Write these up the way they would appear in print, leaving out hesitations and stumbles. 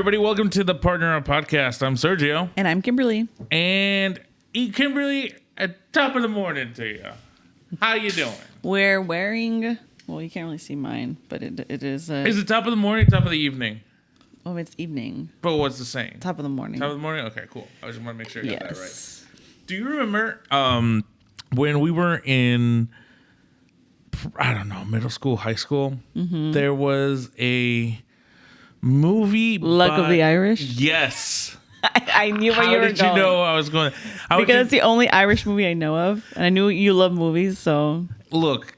everybody. Welcome to the Partner Up Podcast. I'm Sergio. And I'm Kimberly. And Kimberly, at top of the morning to you. How you doing? We're wearing, well, you can't really see mine, but it is... Is it top of the morning or top of the evening? Oh, it's evening. But what's the same? Top of the morning. Top of the morning? Okay, cool. I just want to make sure I got that right. Yes. Do you remember when we were in, I don't know, middle school, high school? Mm-hmm. There was a movie. Luck of the Irish? Yes. I knew where you were going. How did you know I was going? Because it's the only Irish movie I know of. And I knew you love movies, so. Look,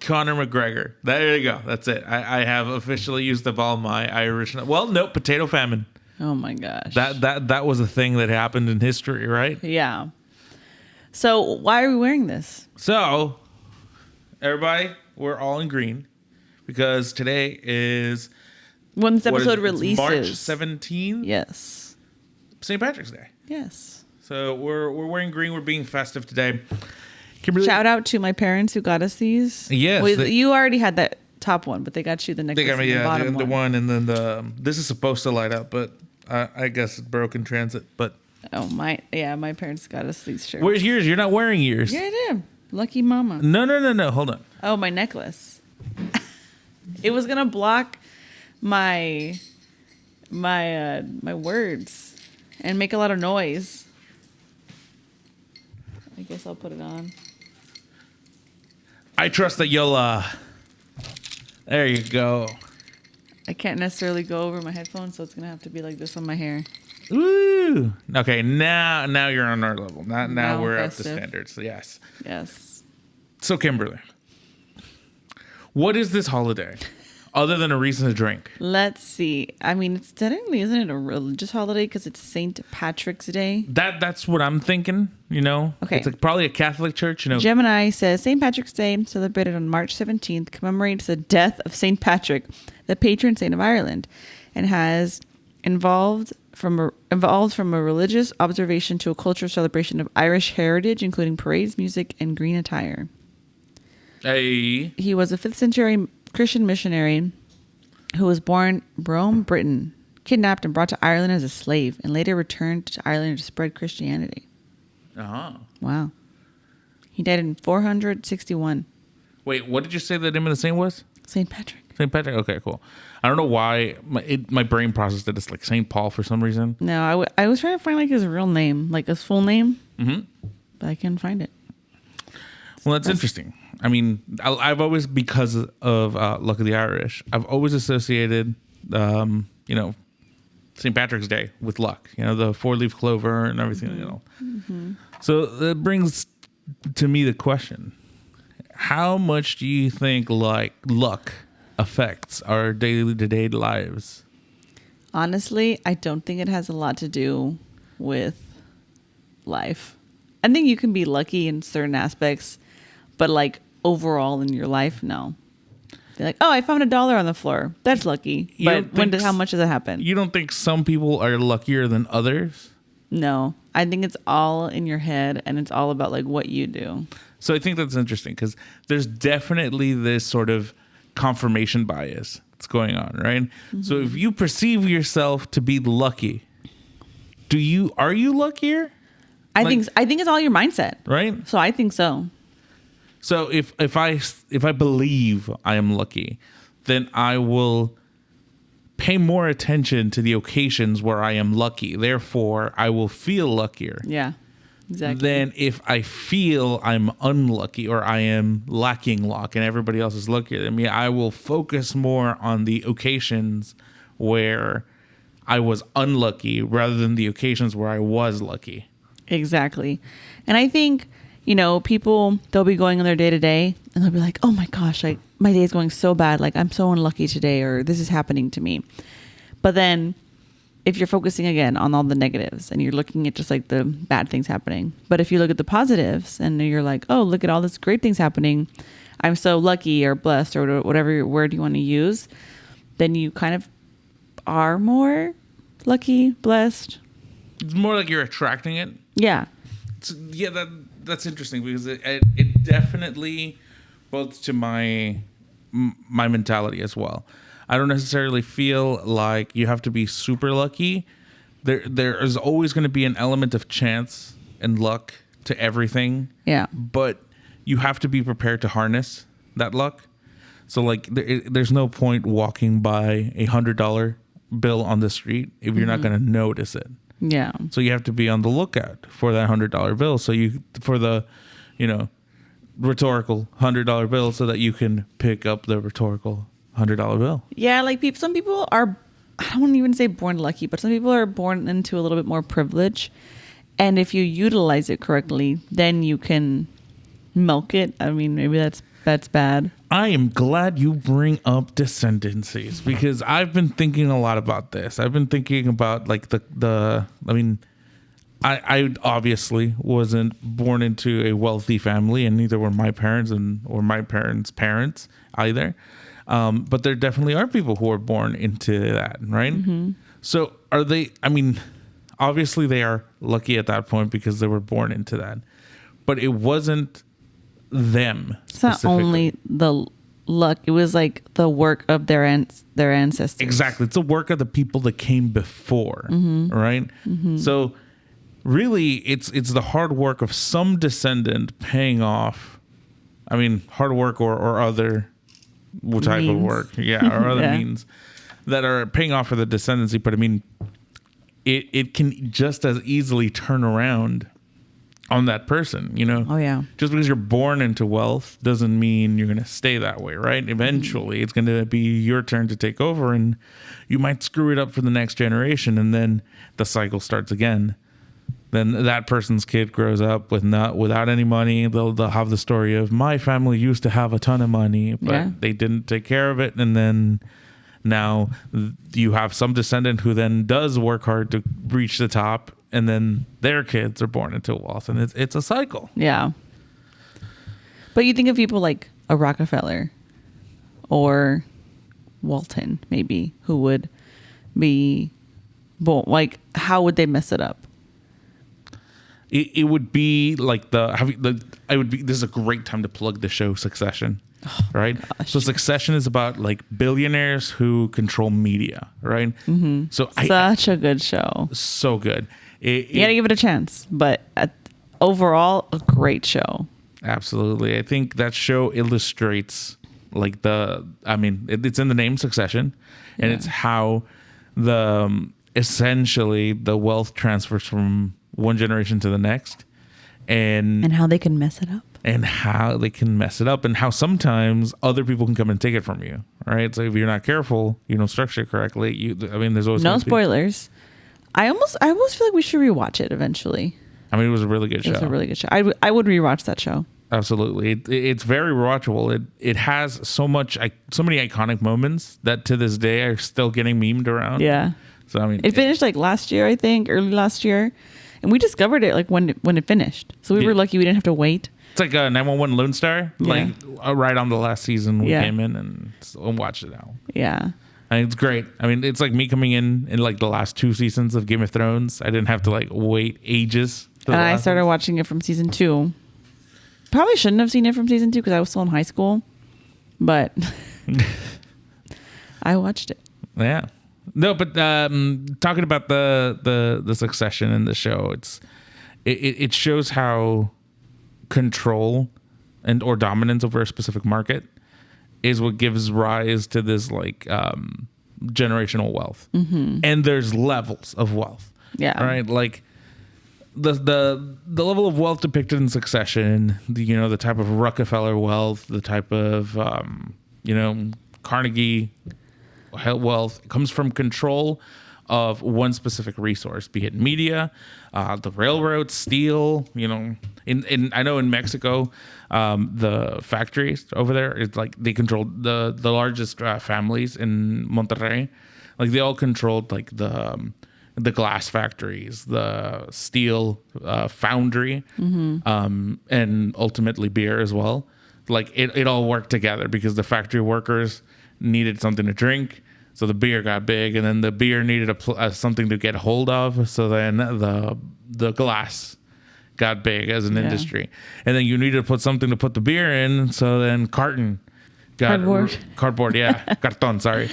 Conor McGregor. There you go. That's it. I have officially used up all my Irish. Well, no, potato famine. Oh my gosh. That was a thing that happened in history, right? Yeah. So why are we wearing this? So, everybody, we're all in green because today is... When this episode releases. March 17th? Yes. St. Patrick's Day. Yes. So we're wearing green. We're being festive today. Kimberly, shout out to my parents who got us these. Yes. Well, you already had that top one, but they got you the next one. They got me, the one, and then this is supposed to light up, but I guess it's broken transit. But my parents got us these shirts. Where's yours? You're not wearing yours. Yeah, I am. Lucky mama. No. Hold on. Oh, my necklace. It was gonna block my words and make a lot of noise. I guess I'll put it on. I trust that you'll there you go. I can't necessarily go over my headphones, so it's gonna have to be like this on my hair. Ooh. Okay, now you're on our level. Now we're up to standards. Yes. Yes. So Kimberly, what is this holiday? Other than a reason to drink. Let's see. I mean, it's technically, isn't it a religious holiday because it's St. Patrick's Day? That's what I'm thinking, Okay. It's probably a Catholic church, Gemini says St. Patrick's Day, celebrated on March 17th, commemorates the death of St. Patrick, the patron saint of Ireland, and has evolved from a religious observation to a cultural celebration of Irish heritage, including parades, music, and green attire. Hey. He was a 5th century Christian missionary who was born Rome, Britain, kidnapped and brought to Ireland as a slave, and later returned to Ireland to spread Christianity. Uh-huh. Wow. He died in 461. Wait, what did you say the name of the saint was? St. Patrick. St. Patrick? Okay, cool. I don't know why my brain processed it as like St. Paul for some reason. No, I was trying to find like his real name, like his full name, but I couldn't find it. Well, that's interesting. I mean, I've always, because of Luck of the Irish, I've always associated, St. Patrick's Day with luck. The 4-leaf clover and everything. Mm-hmm. So that brings to me the question: how much do you think luck affects our day-to-day lives? Honestly, I don't think it has a lot to do with life. I think you can be lucky in certain aspects, but like overall in your life, no. They're like, oh, I found $1 on the floor. That's lucky. But how much does that happen? You don't think some people are luckier than others? No, I think it's all in your head, and it's all about like what you do. So I think that's interesting because there's definitely this sort of confirmation bias that's going on, right? Mm-hmm. So if you perceive yourself to be lucky, are you luckier? I think it's all your mindset, right? So I think so. So if I believe I am lucky, then I will pay more attention to the occasions where I am lucky. Therefore, I will feel luckier. Yeah, exactly. Than if I feel I'm unlucky or I am lacking luck and everybody else is luckier than me. I will focus more on the occasions where I was unlucky rather than the occasions where I was lucky. Exactly. And I think, people, they'll be going on their day to day and they'll be like, oh my gosh, like my day is going so bad. Like I'm so unlucky today, or this is happening to me. But then if you're focusing again on all the negatives and you're looking at just like the bad things happening, but if you look at the positives and you're like, oh, look at all this great things happening, I'm so lucky or blessed or whatever word you want to use, then you kind of are more lucky, blessed. It's more like you're attracting it. Yeah. That's interesting because it definitely both to my mentality as well. I don't necessarily feel like you have to be super lucky. There is always going to be an element of chance and luck to everything. Yeah. But you have to be prepared to harness that luck. So like there's no point walking by $100 bill on the street if you're not going to notice it. Yeah. So you have to be on the lookout for that $100 bill. So for the, rhetorical $100 bill, so that you can pick up the rhetorical $100 bill. Yeah, like some people are, I don't want to even say born lucky, but some people are born into a little bit more privilege. And if you utilize it correctly, then you can milk it. I mean, maybe that's bad. I am glad you bring up descendancies, because I've been thinking a lot about this. I've been thinking about like I obviously wasn't born into a wealthy family, and neither were my parents or my parents' parents either. But there definitely are people who are born into that, right? Mm-hmm. So are they, obviously they are lucky at that point because they were born into that. But it wasn't them. It's not only the luck, it was like the work of their ancestors. Exactly. It's the work of the people that came before, right? Mm-hmm. So really, it's the hard work of some descendant paying off. Hard work or other type of work, or other means that are paying off for the descendancy. But it can just as easily turn around on that person, Oh yeah. Just because you're born into wealth doesn't mean you're going to stay that way, right? Eventually, it's going to be your turn to take over, and you might screw it up for the next generation, and then the cycle starts again. Then that person's kid grows up without any money. They'll have the story of, my family used to have a ton of money, but they didn't take care of it, and then now you have some descendant who then does work hard to reach the top, and then their kids are born into wealth, and it's a cycle. Yeah. But you think of people like a Rockefeller or Walton, maybe, who would be, like, how would they mess it up? It would be like this is a great time to plug the show Succession, right? Gosh. So Succession is about like billionaires who control media, right? Mm-hmm. So such a good show. So good. You gotta give it a chance, but overall, a great show. Absolutely. I think that show illustrates like it's in the name Succession, and it's how essentially the wealth transfers from one generation to the next, and how they can mess it up. And how sometimes other people can come and take it from you. All right. So if you're not careful, you don't structure it correctly. There's always no spoilers. I almost feel like we should rewatch it eventually. It was a really good show. It was a really good show. I would rewatch that show. Absolutely. It's very rewatchable. It has so many iconic moments that to this day are still getting memed around. Yeah. So it finished like last year, I think, early last year. And we discovered it like when it finished. So we were lucky we didn't have to wait. It's like a 911 Lone Star. Like right on the last season we came in and watched it out. Yeah. It's great. It's like me coming in like the last 2 seasons of Game of Thrones. I didn't have to like wait ages. And I started watching it from season 2. Probably shouldn't have seen it from season 2 because I was still in high school. But I watched it. Yeah. No, but talking about the Succession in the show, it shows how control or dominance over a specific market is what gives rise to this like generational wealth. Mm-hmm. And there's levels of wealth. Yeah. Right. Like the level of wealth depicted in Succession, the type of Rockefeller wealth, the type of Carnegie wealth comes from control of one specific resource, be it media, the railroad, steel. I know in Mexico, the factories over there, it's like they controlled the largest families in Monterrey. Like they all controlled like the glass factories, the steel foundry, and ultimately beer as well. Like it all worked together because the factory workers needed something to drink, so the beer got big, and then the beer needed something to get hold of, so then the glass got big as an industry, and then you needed to put something to put the beer in, so then carton Cardboard. Yeah, cartón. Sorry,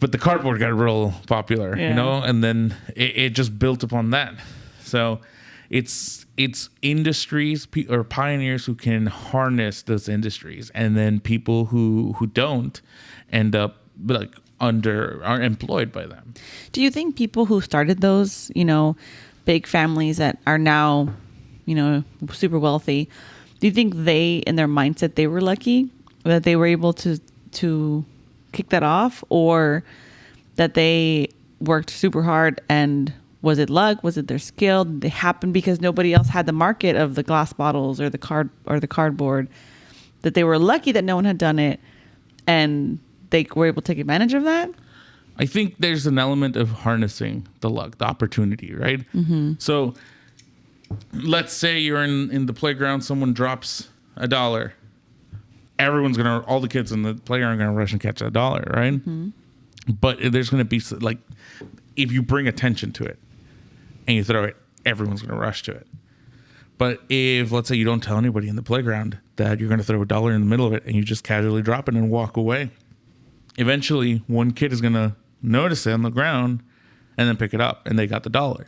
but the cardboard got real popular, Yeah. you know, and then it just built upon that. So it's industries or pioneers who can harness those industries, and then people who don't end up like are employed by them. Do you think people who started those, big families that are now, super wealthy, do you think they, in their mindset, they were lucky that they were able to kick that off, or that they worked super hard? And was it luck? Was it their skill? Did they happen because nobody else had the market of the glass bottles or the cardboard, that they were lucky that no one had done it and they were able to take advantage of that? I think there's an element of harnessing the luck, the opportunity, right? Mm-hmm. So let's say you're in the playground, someone drops $1. All the kids in the playground are going to rush and catch $1, right? Mm-hmm. But there's going to be, like, if you bring attention to it and you throw it, everyone's going to rush to it. But if, let's say, you don't tell anybody in the playground that you're going to throw $1 in the middle of it and you just casually drop it and walk away, eventually one kid is going to notice it on the ground and then pick it up, and they got the $1.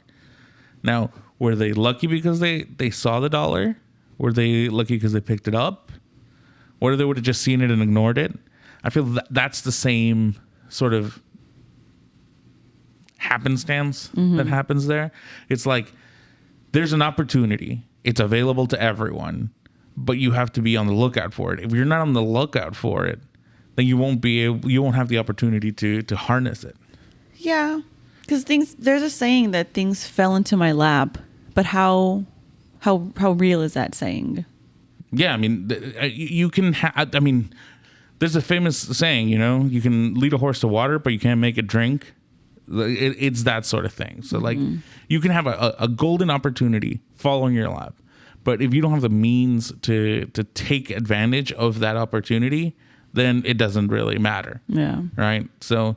Now, were they lucky because they saw the $1? Were they lucky because they picked it up? Or they would have just seen it and ignored it? I feel that's the same sort of happenstance that happens there. It's like there's an opportunity. It's available to everyone, but you have to be on the lookout for it. If you're not on the lookout for it, then you won't have the opportunity to harness it. Yeah, because there's a saying that things fell into my lap, but how real is that saying? Yeah, I mean, you can. There's a famous saying, you can lead a horse to water, but you can't make it drink. It's that sort of thing. So, like, you can have a golden opportunity fall in your lap, but if you don't have the means to take advantage of that opportunity, then it doesn't really matter. Yeah. Right. So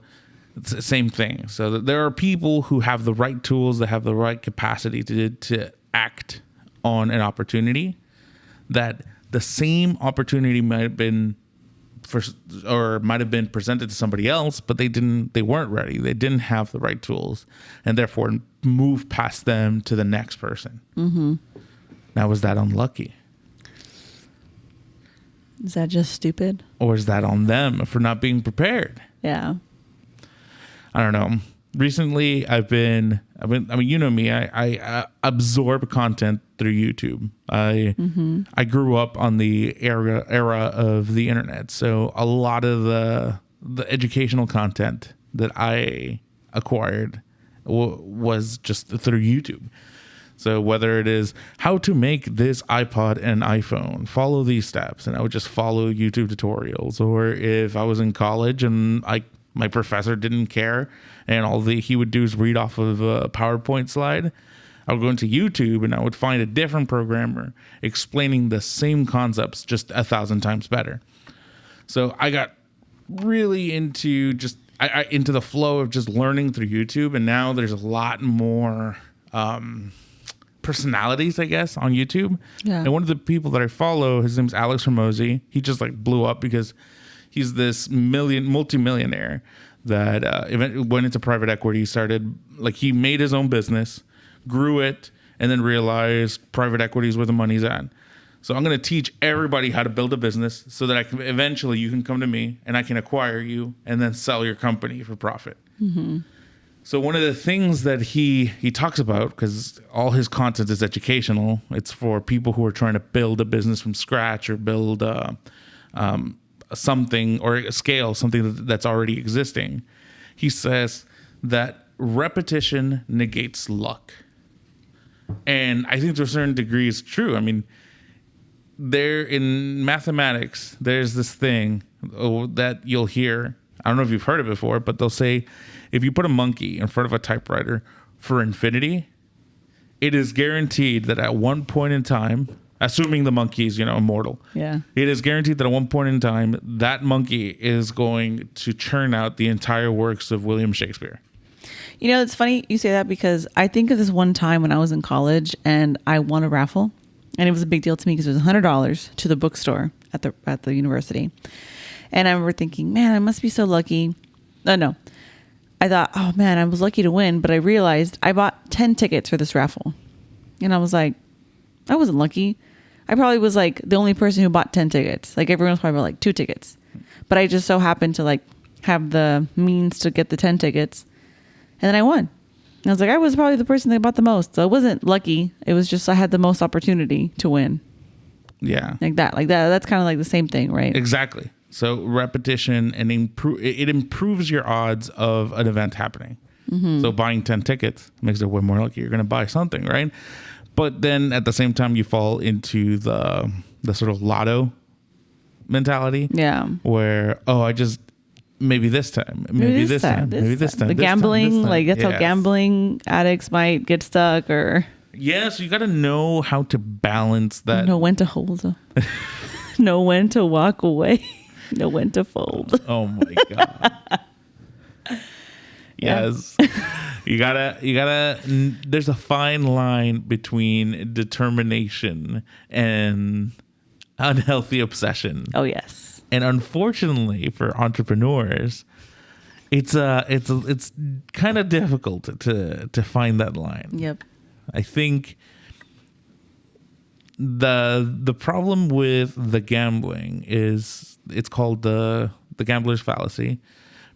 it's the same thing. So there are people who have the right tools, that have the right capacity to act on an opportunity, that the same opportunity might have been presented to somebody else, but they weren't ready. They didn't have the right tools, and therefore move past them to the next person. Mm-hmm. Now, was that unlucky? Is that just stupid? Or is that on them for not being prepared? Yeah. I don't know. Recently, I've been, you know me, I absorb content through YouTube. I grew up on the era of the internet. So a lot of the educational content that I acquired was just through YouTube. So whether it is how to make this iPod and iPhone, follow these steps, and I would just follow YouTube tutorials. Or if I was in college and my professor didn't care, and he would do is read off of a PowerPoint slide, I would go into YouTube and I would find a different programmer explaining the same concepts just 1,000 times better. So I got really into into the flow of just learning through YouTube, and now there's a lot more personalities, I guess, on YouTube. Yeah. And one of the people that I follow, his name's Alex Hormozy. He just blew up because he's this multimillionaire that went into private equity. He made his own business, grew it, and then realized private equity is where the money's at. So I'm going to teach everybody how to build a business so that eventually you can come to me and I can acquire you and then sell your company for profit. Mm-hmm. So one of the things that he talks about, because all his content is educational, it's for people who are trying to build a business from scratch or build something or scale something that's already existing. He says that repetition negates luck. And I think to a certain degree it's true. I mean, in mathematics, there's this thing that you'll hear. I don't know if you've heard it before, but they'll say, if you put a monkey in front of a typewriter for infinity, it is guaranteed that at one point in time, assuming the monkey is, immortal. Yeah. It is guaranteed that at one point in time, that monkey is going to churn out the entire works of William Shakespeare. It's funny you say that, because I think of this one time when I was in college and I won a raffle, and it was a big deal to me because it was $100 to the bookstore at the university. And I remember thinking, man, I must be so lucky. Oh, no. I thought, oh man, I was lucky to win. But I realized I bought 10 tickets for this raffle. And I was like, I wasn't lucky. I probably was like the only person who bought 10 tickets. Like everyone else probably bought like 2 tickets. But I just so happened to like have the means to get the 10 tickets. And then I won. And I was like, I was probably the person that bought the most. So I wasn't lucky. It was just I had the most opportunity to win. Yeah. Like that. That's kind of like the same thing, right? Exactly. So repetition and it improves your odds of an event happening. So buying 10 tickets makes it way more likely you're going to buy something, right? But then at the same time, you fall into the sort of lotto mentality. Yeah. Where, I just, maybe this time, maybe this time. The gambling, like that's how gambling addicts might get stuck or. Yeah, so you got to know how to balance that. Know when to hold them. Know when to walk away. Know when to fold. Oh my God. Yes. You gotta, there's a fine line between determination and unhealthy obsession. Oh, yes. And unfortunately for entrepreneurs, it's kind of difficult to find that line. Yep. I think the problem with the gambling is it's called the gambler's fallacy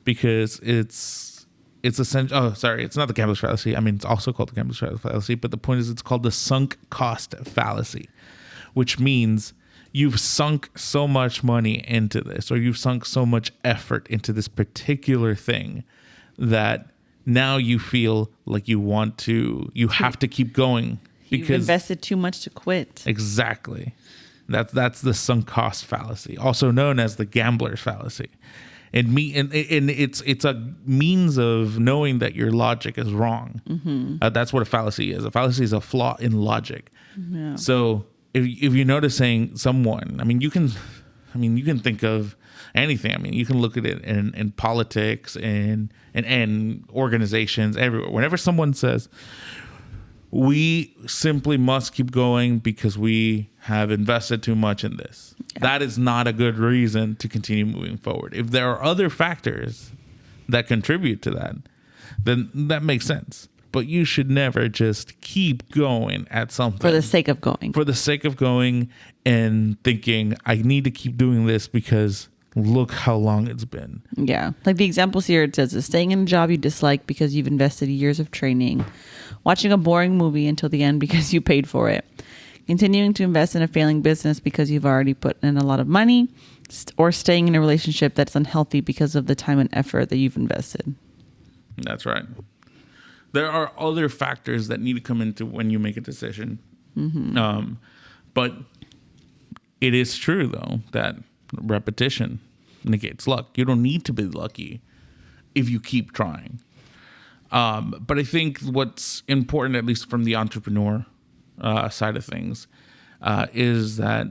because it's essentially, it's not the gambler's fallacy. I mean, it's also called the gambler's fallacy, but the point is it's called the sunk cost fallacy, which means you've sunk so much money into this, or you've sunk so much effort into this particular thing that now you feel like you have to keep going because you've invested too much to quit. Exactly. That's the sunk cost fallacy, also known as the gambler's fallacy. And it's a means of knowing that your logic is wrong. That's what a fallacy is. A fallacy is a flaw in logic. Yeah. So if you're noticing someone, you can think of anything. I mean, you can look at it in politics and organizations everywhere. Whenever someone says, we simply must keep going because we have invested too much in this. Yeah. That is not a good reason to continue moving forward. If there are other factors that contribute to that, then that makes sense. But you should never just keep going at something. For the sake of going. For the sake of going and thinking, I need to keep doing this because look how long it's been. Yeah. Like the examples here, it says staying in a job you dislike because you've invested years of training. Watching a boring movie until the end because you paid for it. Continuing to invest in a failing business because you've already put in a lot of money. Or staying in a relationship that's unhealthy because of the time and effort that you've invested. That's right. There are other factors that need to come into when you make a decision. But it is true, though, that repetition negates luck. You don't need to be lucky if you keep trying. But I think what's important, at least from the entrepreneur side of things, is that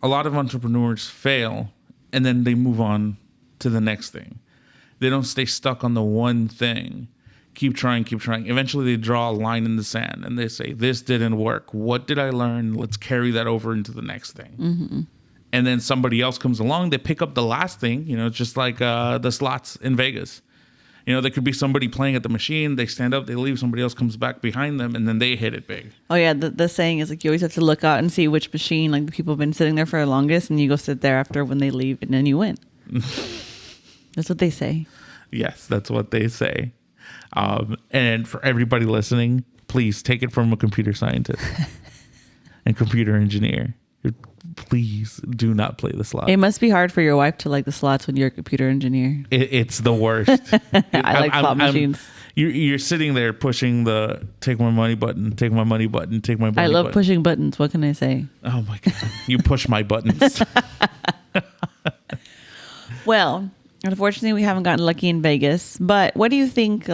a lot of entrepreneurs fail and then they move on to the next thing. They don't stay stuck on the one thing. Keep trying. Eventually they draw a line in the sand and they say, this didn't work. What did I learn? Let's carry that over into the next thing. And then somebody else comes along. They pick up the last thing. It's just like the slots in Vegas. There could be somebody playing at the machine. They stand up, they leave, somebody else comes back behind them, and then they hit it big. Oh, yeah. The saying is like you always have to look out and see which machine, like the people have been sitting there for the longest, and you go sit there after when they leave, and then you win. That's what they say. Yes, that's what they say. And for everybody listening, please take it from a computer scientist and computer engineer. Please do not play the slots. It must be hard for your wife to like the slots when you're a computer engineer. It's the worst. I like slot machines. You're sitting there pushing the take my money button, take my money button, take my money button. I love pushing buttons. What can I say? Oh my God. You push my buttons. Well, unfortunately, we haven't gotten lucky in Vegas. But what do you think,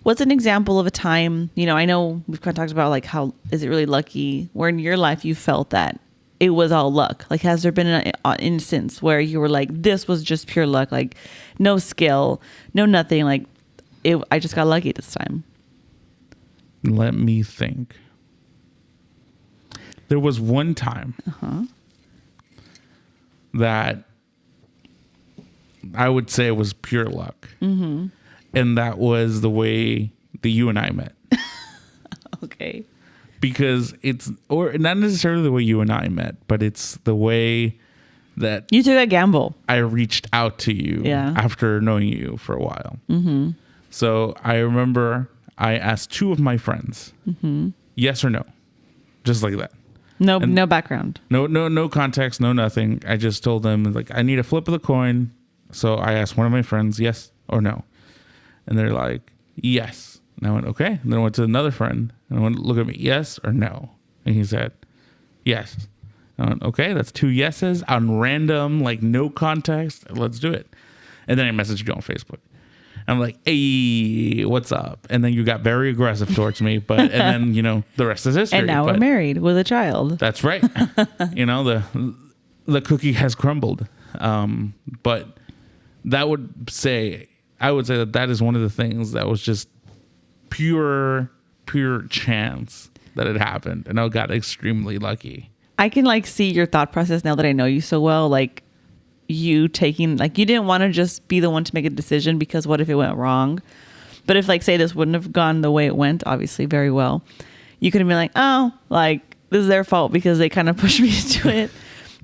what's an example of a time, I know we've kind of talked about, how is it really lucky, where in your life you felt that it was all luck? Has there been an instance where you were like, this was just pure luck, no skill, no nothing, I just got lucky this time? Let me think. There was one time that I would say it was pure luck. Mm-hmm. And that was the way that you and I met. Okay. Because it's, or not necessarily the way you and I met, but it's the way that You took a gamble. I reached out to you after knowing you for a while. Mm-hmm. So I remember I asked 2 of my friends, yes or no, just like that. No, no background. No context, no nothing. I just told them, like, I need a flip of the coin. So I asked one of my friends, yes or no. And they're like, yes. And I went, okay. And then I went to another friend and I went, look at me, yes or no. And he said, yes. And I went, okay, that's 2 yeses on random, like no context. Let's do it. And then I messaged you on Facebook. I'm like, hey, what's up? And then you got very aggressive towards me. But, and then, the rest is history. And now we're married with a child. That's right. The cookie has crumbled. But I would say that is one of the things that was just pure chance that it happened. And I got extremely lucky. I can see your thought process now that I know you so well. You taking, you didn't want to just be the one to make a decision because what if it went wrong? But if say this wouldn't have gone the way it went, obviously very well, you could have been like, oh, this is their fault because they kind of pushed me into it.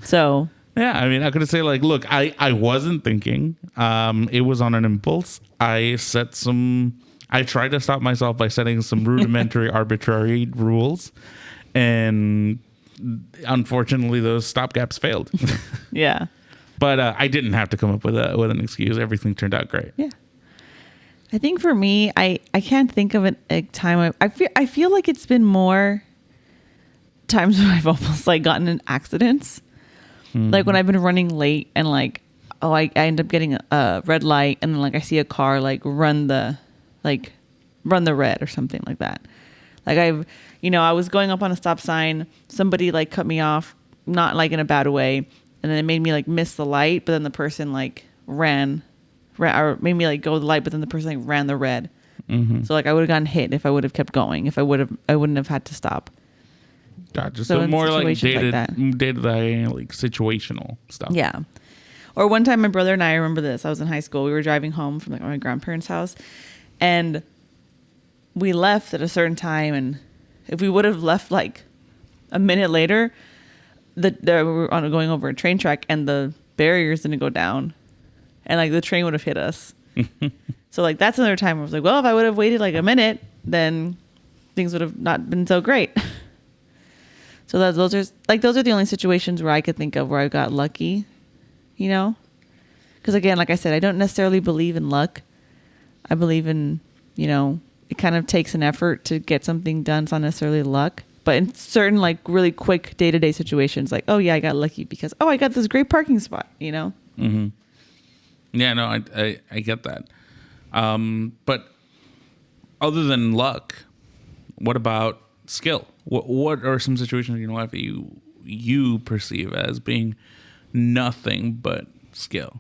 So yeah, I mean, I could have said look, I wasn't thinking. It was on an impulse. I tried to stop myself by setting some rudimentary arbitrary rules, and unfortunately those stopgaps failed. Yeah. But I didn't have to come up with an excuse. Everything turned out great. Yeah. I think for me, I can't think of a time. I feel like it's been more times when I've almost gotten in accidents. Mm-hmm. When I've been running late and I end up getting a red light and then I see a car run the red or something like that. I was going up on a stop sign. Somebody cut me off, not in a bad way. And then it made me miss the light, but then the person ran or made me go the light, but then the person ran the red. Mm-hmm. So I would have gotten hit if I would have kept going. I wouldn't have had to stop. Gotcha. So more day-to-day, situational stuff. Yeah. Or one time my brother and I remember this. I was in high school. We were driving home from my grandparents' house, and we left at a certain time. And if we would have left a minute later, we were going over a train track and the barriers didn't go down, and the train would have hit us. So that's another time where I was well, if I would have waited a minute, then things would have not been so great. So those are the only situations where I could think of where I got lucky, because again, like I said, I don't necessarily believe in luck. I believe in, it kind of takes an effort to get something done. It's not necessarily luck. But in certain really quick day-to-day situations, oh yeah, I got lucky because I got this great parking spot, Mm-hmm. Yeah, no, I get that. But other than luck, what about skill? What are some situations in your life that you perceive as being nothing but skill?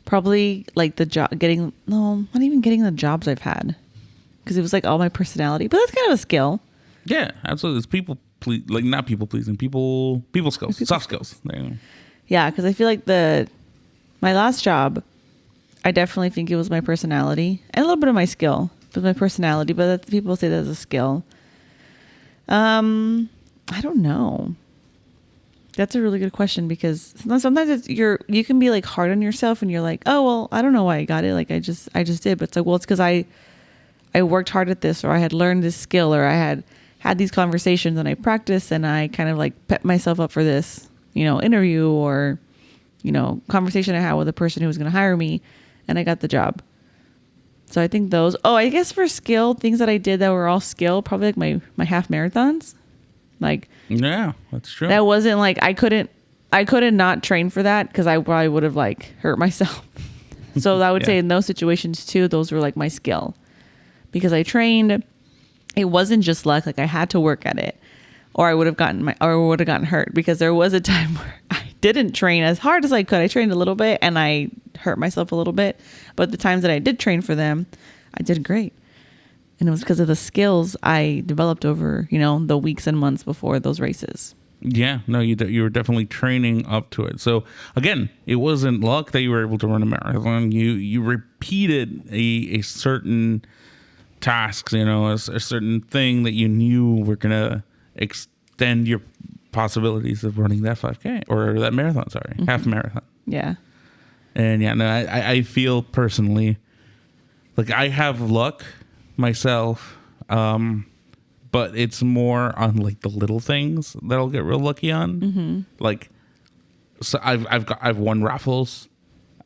Probably the job not even getting the jobs I've had, because it was all my personality. But that's kind of a skill. Yeah, absolutely. It's not people pleasing, people skills, soft skills. Yeah, because I feel my last job, I definitely think it was my personality and a little bit of my skill, but my personality. But people say that's a skill. I don't know. That's a really good question, because sometimes you can be hard on yourself and you're oh well, I don't know why I got it. I just did, but it's well, it's because I worked hard at this, or I had learned this skill, or I had these conversations and I practiced and I kind of pep myself up for this, interview or, conversation I had with the person who was going to hire me, and I got the job. So I think those, I guess for skill, things that I did that were all skill, probably my half marathons. Yeah, that's true. That wasn't I couldn't not train for that, because I probably would have hurt myself. So I would say in those situations too, those were my skill, because I trained. It wasn't just luck. I had to work at it, or I would have gotten hurt, because there was a time where I didn't train as hard as I could. I trained a little bit and I hurt myself a little bit, but the times that I did train for them, I did great. And it was because of the skills I developed over, the weeks and months before those races. Yeah, no, you were definitely training up to it. So again, it wasn't luck that you were able to run a marathon. You repeated a certain tasks, a certain thing that you knew were gonna extend your possibilities of running that 5K or that marathon. Sorry, half marathon. Yeah. And yeah, no, I feel personally like I have luck myself. But it's more on like the little things that I'll get real lucky on. Mm-hmm. Like, so I've won raffles.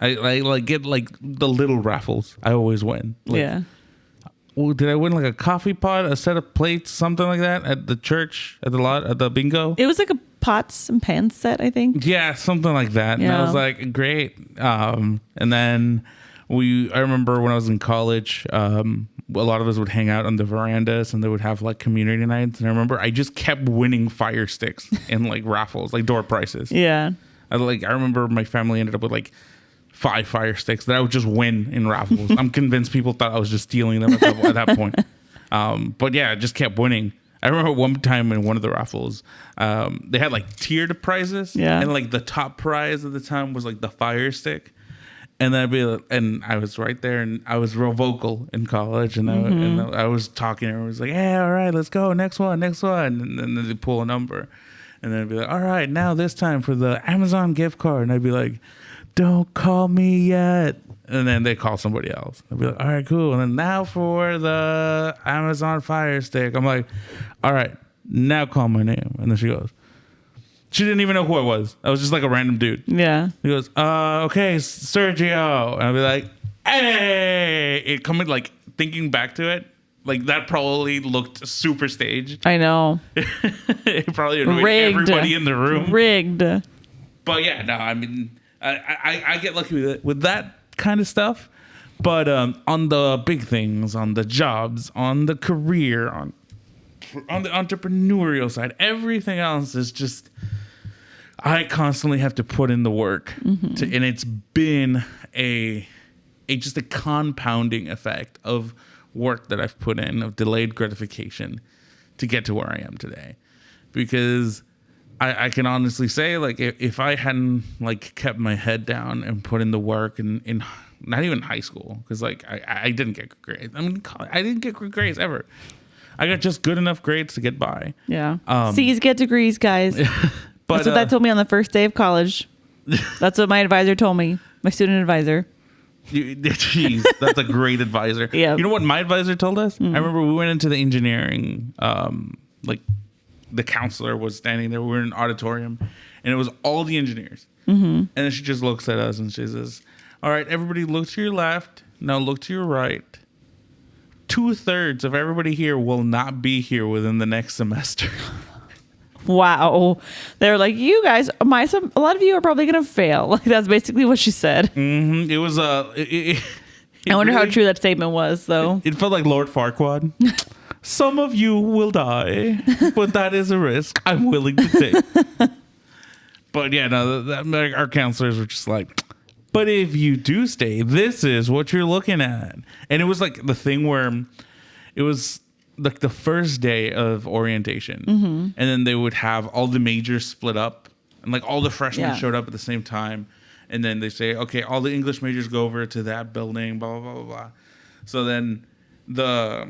I like get like the little raffles. I always win. Like, Yeah. well, did I win like a coffee pot, a set of plates, something like that at the church, at the bingo? It was like a pots and pans set, I think. Yeah, something like that. And I was like, great. And then I remember when I was in college, a lot of us would hang out on the verandas and they would have like community nights. And I remember I just kept winning fire sticks in like raffles, like door prizes. Yeah. I remember my family ended up with like 5 fire sticks that I would just win in raffles. I'm convinced people thought I was just stealing them at that point. But yeah, I just kept winning. I remember one time in one of the raffles, they had like tiered prizes. Yeah. And like the top prize at the time was like the fire stick. And then I was right there, and I was real vocal in college, and I was talking, and I was like, "Yeah, all right, let's go, next one," and then they pull a number, and then I'd be like, "All right, now this time for the Amazon gift card," and I'd be like, "Don't call me yet," and then they call somebody else. I'd be like, "All right, cool," and then now for the Amazon Fire Stick, I'm like, "All right, now call my name," and then she goes. She didn't even know who I was. I was just like a random dude. Yeah. He goes, okay, Sergio. And I'll be like, hey. It coming, like, thinking back to it, like, that probably looked super staged. I know. It probably annoyed everybody in the room. Rigged. But yeah, no, I mean, I get lucky with that kind of stuff. But on the big things, on the jobs, on the career, on the entrepreneurial side, everything else is just... I constantly have to put in the work, and it's been just a compounding effect of work that I've put in, of delayed gratification, to get to where I am today. Because I can honestly say, like, if I hadn't like kept my head down and put in the work in not even high school, because like I didn't get good grades. I mean, I didn't get good grades ever. I got just good enough grades to get by. Yeah. C's get degrees, guys. But, that's what that told me on the first day of college. That's what my advisor told me. My student advisor. Jeez, that's a great advisor. Yeah. You know what my advisor told us? I remember we went into the engineering, like the counselor was standing there. We were in an auditorium, and it was all the engineers. And then she just looks at us and she says, "All right, everybody look to your left. Now look to your right. 2/3 of everybody here will not be here within the next semester." Wow. They're like, you guys, a lot of you are probably going to fail. Like, that's basically what she said. Mm-hmm. It was I wonder how true that statement was, though. It felt like Lord Farquaad. Some of you will die, but that is a risk I'm willing to take. But yeah, no, our counselors were just like, but if you do stay, this is what you're looking at. And it was like the thing where it was like the first day of orientation, and then they would have all the majors split up, and like all the freshmen showed up at the same time, and then they say, okay, all the English majors go over to that building, blah blah blah blah blah. So then the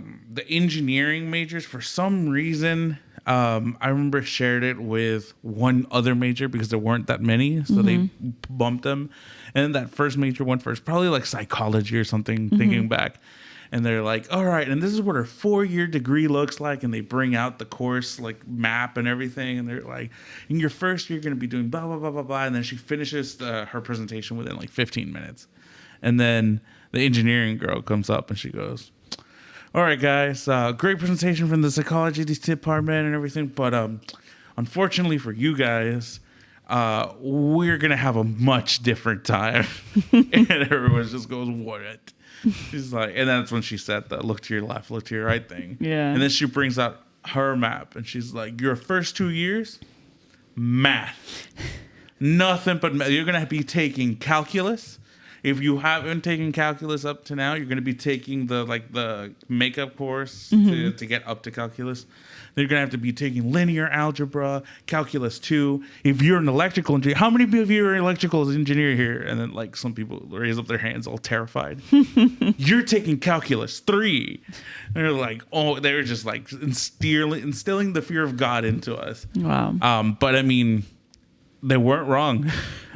engineering majors, for some reason, I remember shared it with one other major because there weren't that many, so they bumped them, and that first major went first, probably like psychology or something. Thinking back. And they're like, all right, and this is what our 4-year degree looks like. And they bring out the course like map and everything. And they're like, in your first year, you're going to be doing blah, blah, blah, blah, blah. And then she finishes her presentation within like 15 minutes. And then the engineering girl comes up and she goes, all right, guys, great presentation from the psychology department and everything. But unfortunately for you guys, we're going to have a much different time. And everyone just goes, what? She's like, and that's when she said the look to your left, look to your right thing. Yeah. And then she brings out her map and she's like, your first 2 years, math. Nothing but math. You're going to be taking calculus if you haven't taken calculus up to now, you're going to be taking the makeup course to get up to calculus. Then you're going to have to be taking linear algebra, calculus 2. If you're an electrical engineer, how many of you are electrical engineer here? And then like some people raise up their hands all terrified. You're taking calculus 3. They're like, oh, they're just like instilling the fear of God into us. Wow. But I mean, they weren't wrong.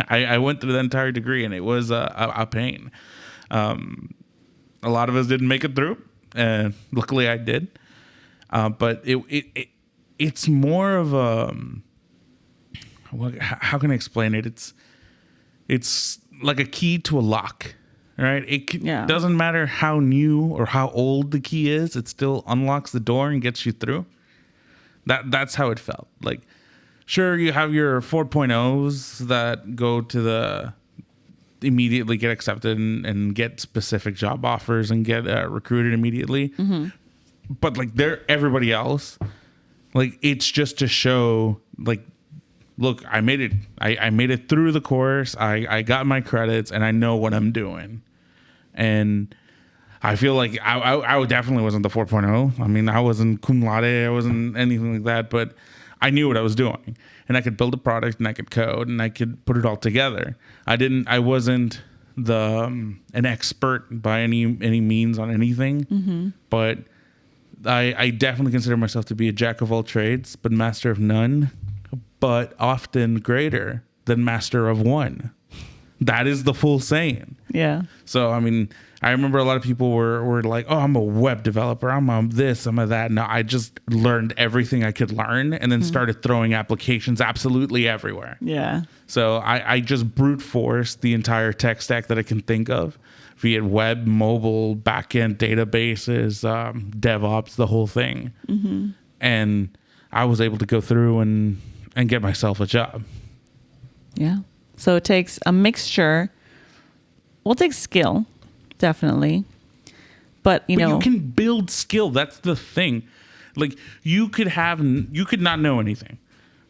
I went through the entire degree and it was a pain. A lot of us didn't make it through, and luckily I did. But it's more of a, how can I explain it? It's like a key to a lock, right? Doesn't matter how new or how old the key is, it still unlocks the door and gets you through. That's how it felt. Like, sure, you have your 4.0s that go to immediately get accepted and get specific job offers and get recruited immediately. Mm-hmm. But like everybody else, like it's just to show like, look, I made it. I made it through the course. I got my credits and I know what I'm doing. And I feel like I definitely wasn't the 4.0. I mean, I wasn't cum laude. I wasn't anything like that, but I knew what I was doing and I could build a product and I could code and I could put it all together. I wasn't an expert by any means on anything, but I definitely consider myself to be a jack of all trades, but master of none, but often greater than master of one. That is the full saying. Yeah. So, I mean, I remember a lot of people were like, oh, I'm a web developer. I'm a this, I'm a that. No, I just learned everything I could learn and then started throwing applications absolutely everywhere. Yeah. So I just brute forced the entire tech stack that I can think of, be it web, mobile, backend databases, DevOps, the whole thing. Mm-hmm. And I was able to go through and get myself a job. Yeah. So it takes a mixture. Well, it takes skill, definitely. But you can build skill. That's the thing. Like you could not know anything,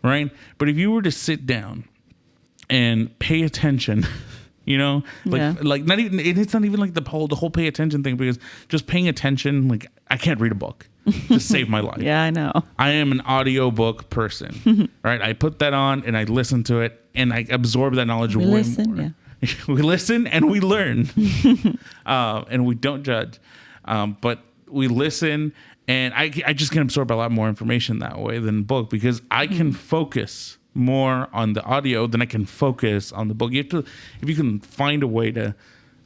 right? But if you were to sit down and pay attention, like not even, it's not even like the whole pay attention thing, because just paying attention, like I can't read a book to save my life. Yeah, I know. I am an audiobook person, right? I put that on and I listen to it and I absorb that knowledge more. Yeah. We listen and we learn, and we don't judge, but we listen, and I just can absorb a lot more information that way than a book, because I can focus more on the audio than I can focus on the book. If you can find a way to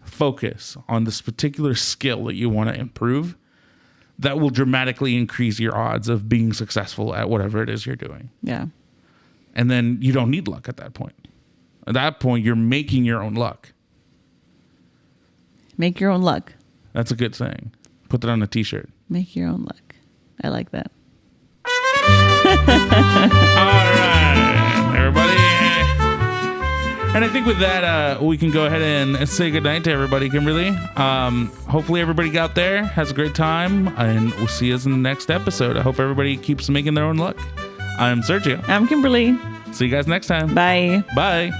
focus on this particular skill that you want to improve, that will dramatically increase your odds of being successful at whatever it is you're doing. Yeah. And then you don't need luck at that point. At that point, you're making your own luck. Make your own luck. That's a good saying. Put that on a t-shirt. Make your own luck. I like that. All right, everybody. And I think with that, we can go ahead and say goodnight to everybody, Kimberly. Hopefully everybody got there, has a great time, and we'll see us in the next episode. I hope everybody keeps making their own luck. I'm Sergio. I'm Kimberly. See you guys next time. Bye. Bye.